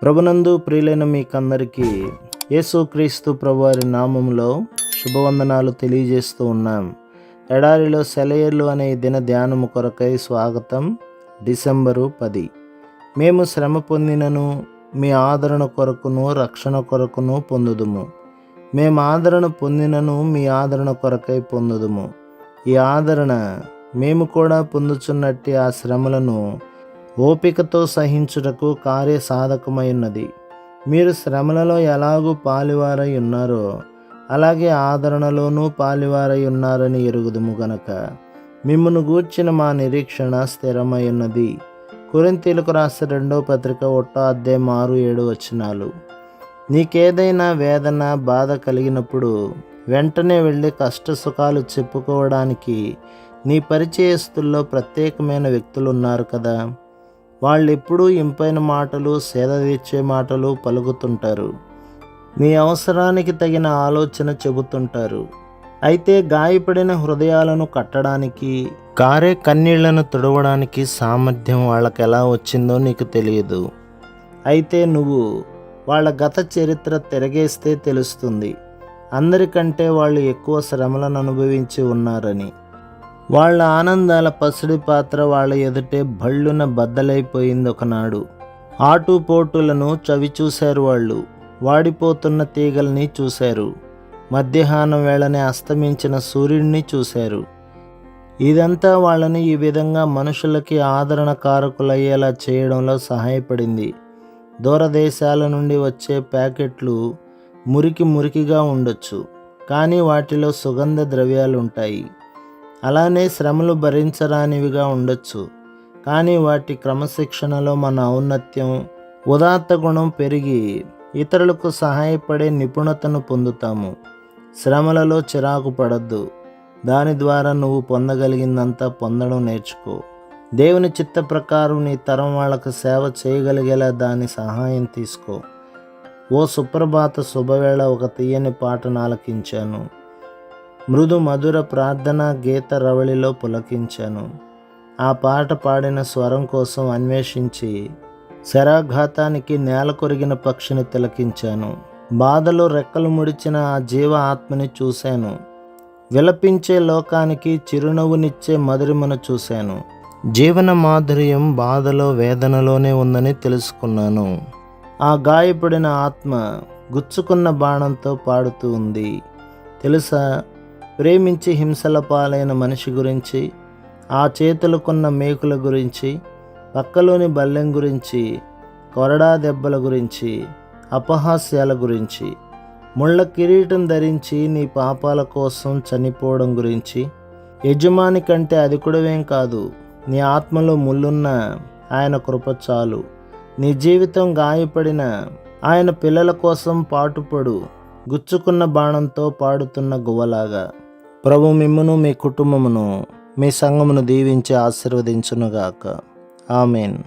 ప్రభునందు ప్రియులైన మీకందరికీ యేసుక్రీస్తు ప్రభువారి నామములో శుభవందనాలు తెలియజేస్తూ ఉన్నాం. ఎడారిలో సెలయేర్లు అనే దిన ధ్యానము కొరకై స్వాగతం. డిసెంబరు 10. మేము శ్రమ పొందినను మీ ఆదరణ కొరకును రక్షణ కొరకును పొందుదుము. మేము ఆదరణ పొందినను మీ ఆదరణ కొరకై పొందుదుము. ఈ ఆదరణ మేము కూడా పొందుచున్నట్టి ఆ శ్రమలను ఓపికతో సహించుటకు కార్యసాధకమై ఉన్నది. మీరు శ్రమలలో ఎలాగూ పాలివారై ఉన్నారో అలాగే ఆదరణలోనూ పాలివారై ఉన్నారని ఎరుగుదుము గనక మిమ్మును గూర్చిన మా నిరీక్షణ స్థిరమై ఉన్నది. కొరింథీయులకు రాసిన 2వ పత్రిక 1వ అధ్యాయం 6-7 వచనాలు. నీకేదైనా వేదన బాధ కలిగినప్పుడు వెంటనే వెళ్ళి కష్ట సుఖాలు చెప్పుకోవడానికి నీ పరిచయస్తుల్లో ప్రత్యేకమైన వ్యక్తులు ఉన్నారు కదా. వాళ్ళు ఎప్పుడూ ఇంపైన మాటలు సేదతీర్చే మాటలు పలుకుతుంటారు. నీ అవసరానికి తగిన ఆలోచన చెబుతుంటారు. అయితే గాయపడిన హృదయాలను కట్టడానికి కారే కన్నీళ్లను తుడవడానికి సామర్థ్యం వాళ్ళకి ఎలా వచ్చిందో నీకు తెలియదు. అయితే నువ్వు వాళ్ళ గత చరిత్ర తిరగేస్తే తెలుస్తుంది అందరికంటే వాళ్ళు ఎక్కువ శ్రమలను అనుభవించి ఉన్నారని. వాళ్ళ ఆనందాల పసిడి పాత్ర వాళ్ళ ఎదుటే భళ్ళున బద్దలైపోయింది ఒకనాడు. ఆటుపోటులను చవి చూశారు వాళ్ళు. వాడిపోతున్న తీగల్ని చూశారు. మధ్యాహ్నం వేళనే అస్తమించిన సూర్యుడిని చూశారు. ఇదంతా వాళ్ళని ఈ విధంగా మనుషులకి ఆదరణ కారకులయ్యేలా చేయడంలో సహాయపడింది. దూరదేశాల నుండి వచ్చే ప్యాకెట్లు మురికిగా ఉండొచ్చు, కానీ వాటిలో సుగంధ ద్రవ్యాలు ఉంటాయి. అలానే శ్రమలు భరించరానివిగా ఉండొచ్చు, కానీ వాటి క్రమశిక్షణలో మన ఔన్నత్యం ఉదాత్త గుణం పెరిగి ఇతరులకు సహాయపడే నిపుణతను పొందుతాము. శ్రమలలో చిరాకు పడద్దు. దాని ద్వారా నువ్వు పొందగలిగిందంతా పొందడం నేర్చుకో. దేవుని చిత్త ప్రకారం నీ తరం వాళ్ళకు సేవ చేయగలిగేలా దాని సహాయం తీసుకో. ఓ సుప్రభాత శుభవేళ ఒక తీయని పాటను ఆలకించాను. మృదు మధుర ప్రార్థన గీత రవళిలో పులకించాను. ఆ పాట పాడిన స్వరం కోసం అన్వేషించి శరాఘాతానికి నేల కొరిగిన పక్షిని తిలకించాను. బాధలో రెక్కలు ముడిచిన ఆ జీవ ఆత్మని చూశాను. విలపించే లోకానికి చిరునవ్వునిచ్చే మధురిమను చూశాను. జీవన మాధుర్యం బాధలో వేదనలోనే ఉందని తెలుసుకున్నాను. ఆ గాయపడిన ఆత్మ గుచ్చుకున్న బాణంతో పాడుతూ ఉంది. తెలుసా, ప్రేమించి హింసల పాలైన మనిషి గురించి, ఆ చేతులకున్న మేకుల గురించి, పక్కలోని బల్లెం గురించి, కొరడా దెబ్బల గురించి, అపహాస్యాల గురించి, ముళ్ళ కిరీటం ధరించి నీ పాపాల కోసం చనిపోవడం గురించి, యజమాని కంటే అధికుడవేం కాదు, నీ ఆత్మలో ముళ్ళున్న ఆయన కృప చాలు. నీ జీవితం గాయపడిన ఆయన పిల్లల కోసం పాటుపడు, గుచ్చుకున్న బాణంతో పాడుతున్న గువ్వలాగా. ప్రభు మిమ్మును మీ కుటుంబమును మీ సంఘమును దీవించి ఆశీర్వదించునుగాక. ఆమేన్.